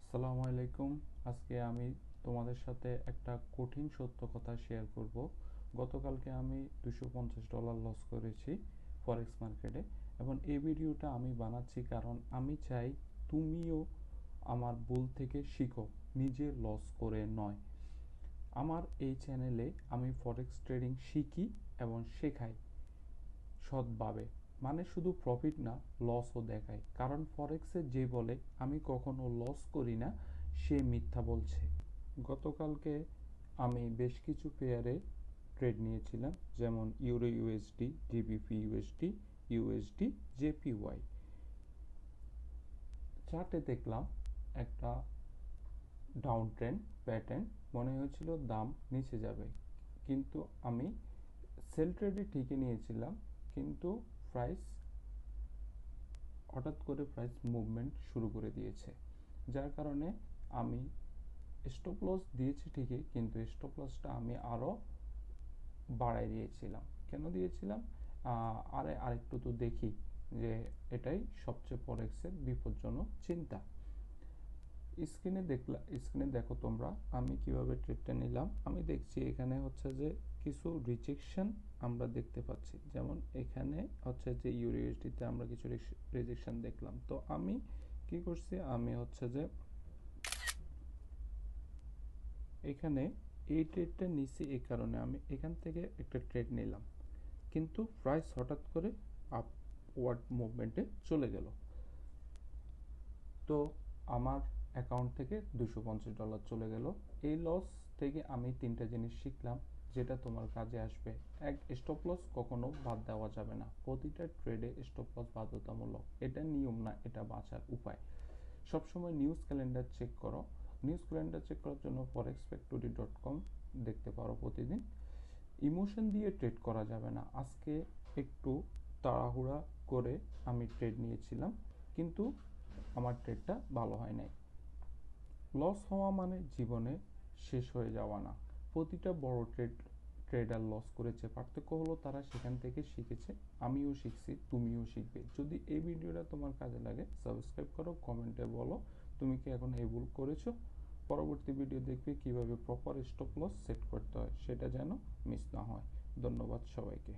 আসসালামু আলাইকুম। আজকে আমি তোমাদের সাথে একটা কঠিন সত্য কথা শেয়ার করব। গতকালকে আমি $250 লস করেছি ফরেক্স মার্কেটে, এবং এই ভিডিওটা আমি বানাচ্ছি কারণ আমি চাই তুমিও আমার ভুল থেকে শিখো, নিজে লস করে নয়। আমার এই চ্যানেলে আমি ফরেক্স ট্রেডিং শিখি এবং শেখাই সৎভাবে, মানে শুধু প্রফিট না, লসও দেখাই। কারণ ফরেক্সে যে বলে আমি কখনো লস করি না, সে মিথ্যা বলছে। গতকালকে আমি বেশ কিছু পেয়ারে ট্রেড নিয়েছিলাম, যেমন euro USD, GBP USD, USD, JPY. চার্টে দেখলাম একটা ডাউন ট্রেন্ড প্যাটার্ন, মনে হয়েছিল দাম নিচে যাবে, কিন্তু আমি সেল ট্রেডে ঠিকই নিয়েছিলাম, কিন্তু প্রাইস হঠাৎ করে প্রাইস মুভমেন্ট শুরু করে দিয়েছে, যার কারণে আমি স্টপ লস দিয়েছি ঠিকই, কিন্তু স্টপ লসটা আমি আরও বাড়াই দিয়েছিলাম। কেন দিয়েছিলাম? আরেকটু তো দেখি, যে এটাই সবচেয়ে ফরেক্সের বিপজ্জনক চিন্তা। স্ক্রিনে দেখো তোমরা আমি কিভাবে ট্রেডটা নিলাম। আমি দেখছি এখানে হচ্ছে যে কিছু রিজেকশন আমরা দেখতে পাচ্ছি, যেমন এখানে হচ্ছে যে ইউএসডিতে আমরা কিছু রিজেকশন দেখলাম। তো আমি কি করছি, আমি হচ্ছে যে এখানে এই ট্রেডটা নিছি, এই কারণে আমি এখান থেকে একটা ট্রেড নিলাম, কিন্তু প্রাইস হঠাৎ করে আপওয়ার্ড মুভমেন্টে চলে গেল। তো আমার অ্যাকাউন্ট থেকে $250 চলে গেল। এই লস থেকে আমি তিনটা জিনিস শিখলাম, যেটা তোমার কাজে আসবে। এক, স্টপ লস কখনো বাদ দেওয়া যাবে না, প্রতিটা ট্রেডে স্টপ লস বাধ্যতামূলক। এটা নিয়ম না, এটা বাঁচার উপায়। সবসময় নিউজ ক্যালেন্ডার চেক করো। নিউজ ক্যালেন্ডার চেক করার জন্য forexfactory.com দেখতে পারো প্রতিদিন। ইমোশন দিয়ে ট্রেড করা যাবে না। আজকে একটু তাড়াহুড়া করে আমি ট্রেড নিয়েছিলাম, কিন্তু আমার ট্রেডটা ভালো হয় নাই। লস হওয়া মানে জীবনে শেষ হয়ে যাওয়া না। প্রতিটা বড় ট্রেডার লস করেছে, পার্থক্য হলো তারা সেখান থেকে শিখেছে। আমিও শিখছি, তুমিও শিখবে। যদি এই ভিডিওটা তোমার কাজে লাগে, সাবস্ক্রাইব করো, কমেন্টে বলো তুমি কি এখন এই ভুল করেছো। পরবর্তী ভিডিও দেখবে কিভাবে প্রপার স্টপ লস সেট করতে হয়, সেটা যেন মিস না হয়। ধন্যবাদ সবাইকে।